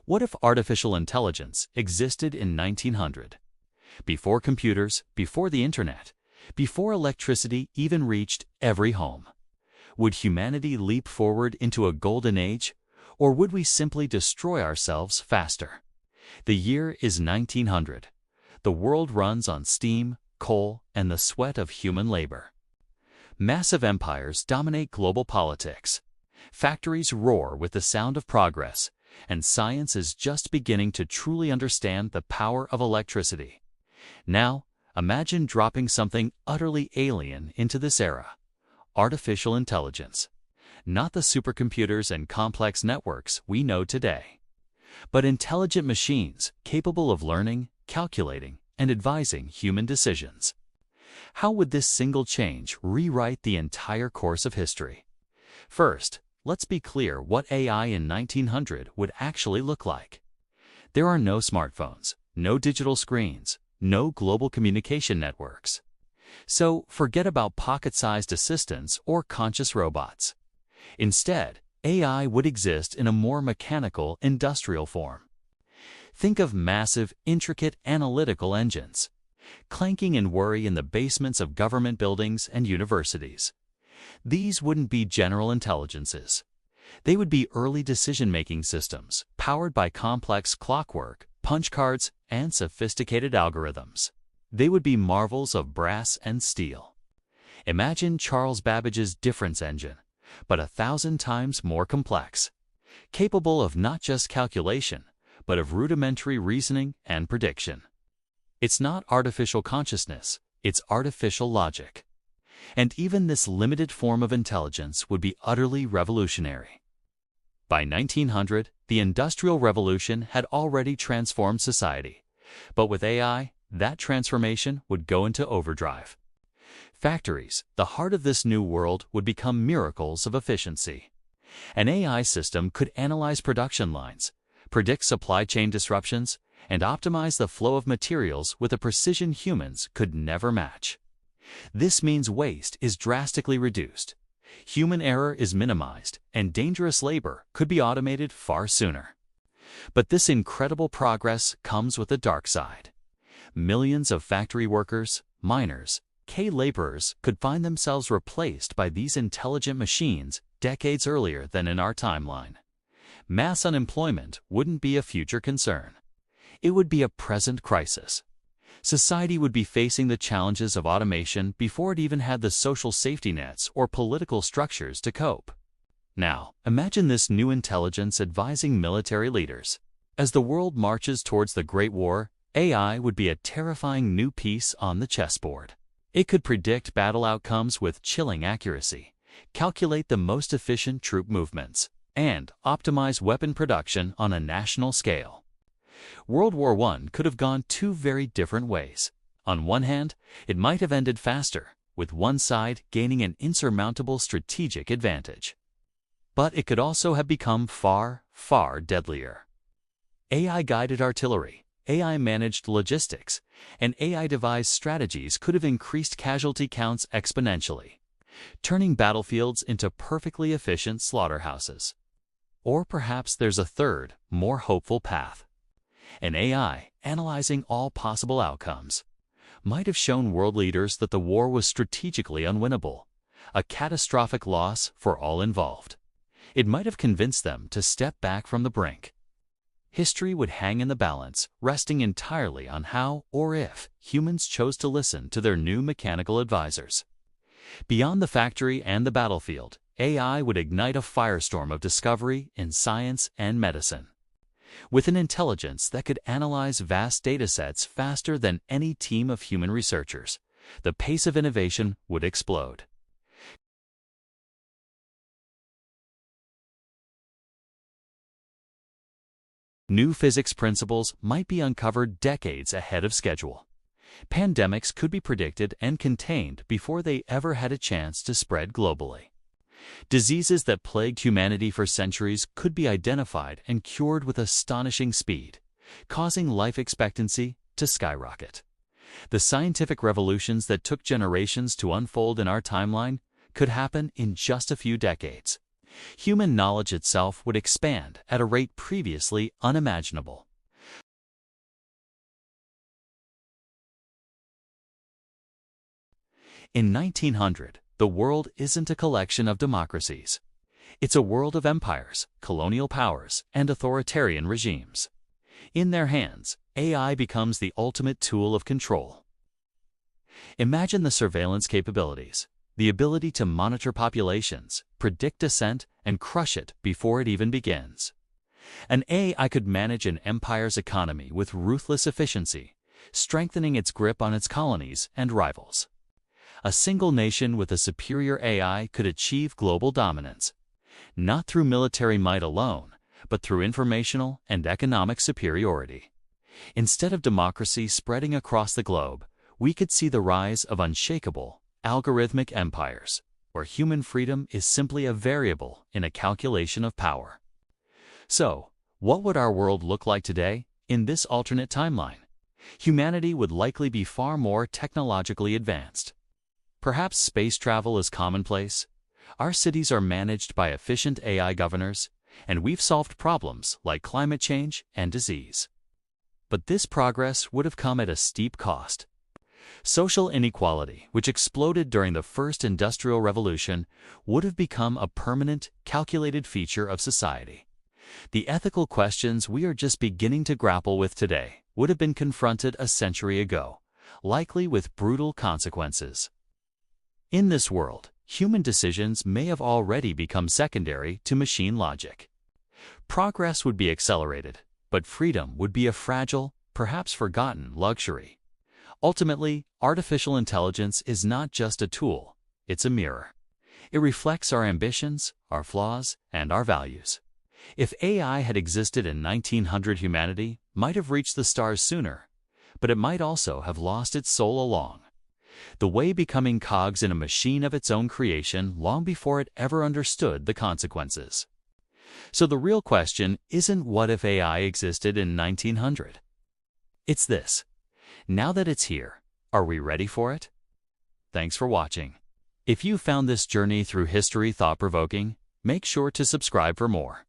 What if artificial intelligence existed in 1900? Before computers, before the internet, before electricity even reached every home. Would humanity leap forward into a golden age, or would we simply destroy ourselves faster? The year is 1900. The world runs on steam, coal, and the sweat of human labor. Massive empires dominate global politics. Factories roar with the sound of progress, and science is just beginning to truly understand the power of electricity. Now, imagine dropping something utterly alien into this era: artificial intelligence. Not the supercomputers and complex networks we know today, but intelligent machines capable of learning, calculating, and advising human decisions. How would this single change rewrite the entire course of history? First, let's be clear what AI in 1900 would actually look like. There are no smartphones, no digital screens, no global communication networks. So forget about pocket-sized assistants or conscious robots. Instead, AI would exist in a more mechanical, industrial form. Think of massive, intricate analytical engines, clanking in worry in the basements of government buildings and universities. These wouldn't be general intelligences. They would be early decision-making systems, powered by complex clockwork, punch cards, and sophisticated algorithms. They would be marvels of brass and steel. Imagine Charles Babbage's difference engine, but 1,000 times more complex, capable of not just calculation, but of rudimentary reasoning and prediction. It's not artificial consciousness, it's artificial logic. And even this limited form of intelligence would be utterly revolutionary. By 1900, the Industrial Revolution had already transformed society, but with AI, that transformation would go into overdrive. Factories, the heart of this new world, would become miracles of efficiency. An AI system could analyze production lines, predict supply chain disruptions, and optimize the flow of materials with a precision humans could never match. This means waste is drastically reduced, human error is minimized, and dangerous labor could be automated far sooner. But this incredible progress comes with a dark side. Millions of factory workers, miners, laborers could find themselves replaced by these intelligent machines decades earlier than in our timeline. Mass unemployment wouldn't be a future concern. It would be a present crisis. Society would be facing the challenges of automation before it even had the social safety nets or political structures to cope. Now, imagine this new intelligence advising military leaders. As the world marches towards the Great War, AI would be a terrifying new piece on the chessboard. It could predict battle outcomes with chilling accuracy, calculate the most efficient troop movements, and optimize weapon production on a national scale. World War I could have gone two very different ways. On one hand, it might have ended faster, with one side gaining an insurmountable strategic advantage. But it could also have become far, far deadlier. AI-guided artillery, AI-managed logistics, and AI-devised strategies could have increased casualty counts exponentially, turning battlefields into perfectly efficient slaughterhouses. Or perhaps there's a third, more hopeful path. An AI, analyzing all possible outcomes, might have shown world leaders that the war was strategically unwinnable, a catastrophic loss for all involved. It might have convinced them to step back from the brink. History would hang in the balance, resting entirely on how or if humans chose to listen to their new mechanical advisors. Beyond the factory and the battlefield, AI would ignite a firestorm of discovery in science and medicine. With an intelligence that could analyze vast datasets faster than any team of human researchers, the pace of innovation would explode. New physics principles might be uncovered decades ahead of schedule. Pandemics could be predicted and contained before they ever had a chance to spread globally. Diseases that plagued humanity for centuries could be identified and cured with astonishing speed, causing life expectancy to skyrocket. The scientific revolutions that took generations to unfold in our timeline could happen in just a few decades. Human knowledge itself would expand at a rate previously unimaginable. In 1900, the world isn't a collection of democracies. It's a world of empires, colonial powers, and authoritarian regimes. In their hands, AI becomes the ultimate tool of control. Imagine the surveillance capabilities, the ability to monitor populations, predict dissent, and crush it before it even begins. An AI could manage an empire's economy with ruthless efficiency, strengthening its grip on its colonies and rivals. A single nation with a superior AI could achieve global dominance, not through military might alone, but through informational and economic superiority. Instead of democracy spreading across the globe, we could see the rise of unshakable, algorithmic empires, where human freedom is simply a variable in a calculation of power. So, what would our world look like today in this alternate timeline? Humanity would likely be far more technologically advanced. Perhaps space travel is commonplace. Our cities are managed by efficient AI governors, and we've solved problems like climate change and disease. But this progress would have come at a steep cost. Social inequality, which exploded during the first industrial revolution, would have become a permanent, calculated feature of society. The ethical questions we are just beginning to grapple with today would have been confronted a century ago, likely with brutal consequences. In this world, human decisions may have already become secondary to machine logic. Progress would be accelerated, but freedom would be a fragile, perhaps forgotten luxury. Ultimately, artificial intelligence is not just a tool, it's a mirror. It reflects our ambitions, our flaws, and our values. If AI had existed in 1900, humanity might have reached the stars sooner, but it might also have lost its soul along the way, becoming cogs in a machine of its own creation long before it ever understood the consequences. So the real question isn't what if AI existed in 1900. It's this: now that it's here, are we ready for it? Thanks for watching. If you found this journey through history thought-provoking, make sure to subscribe for more.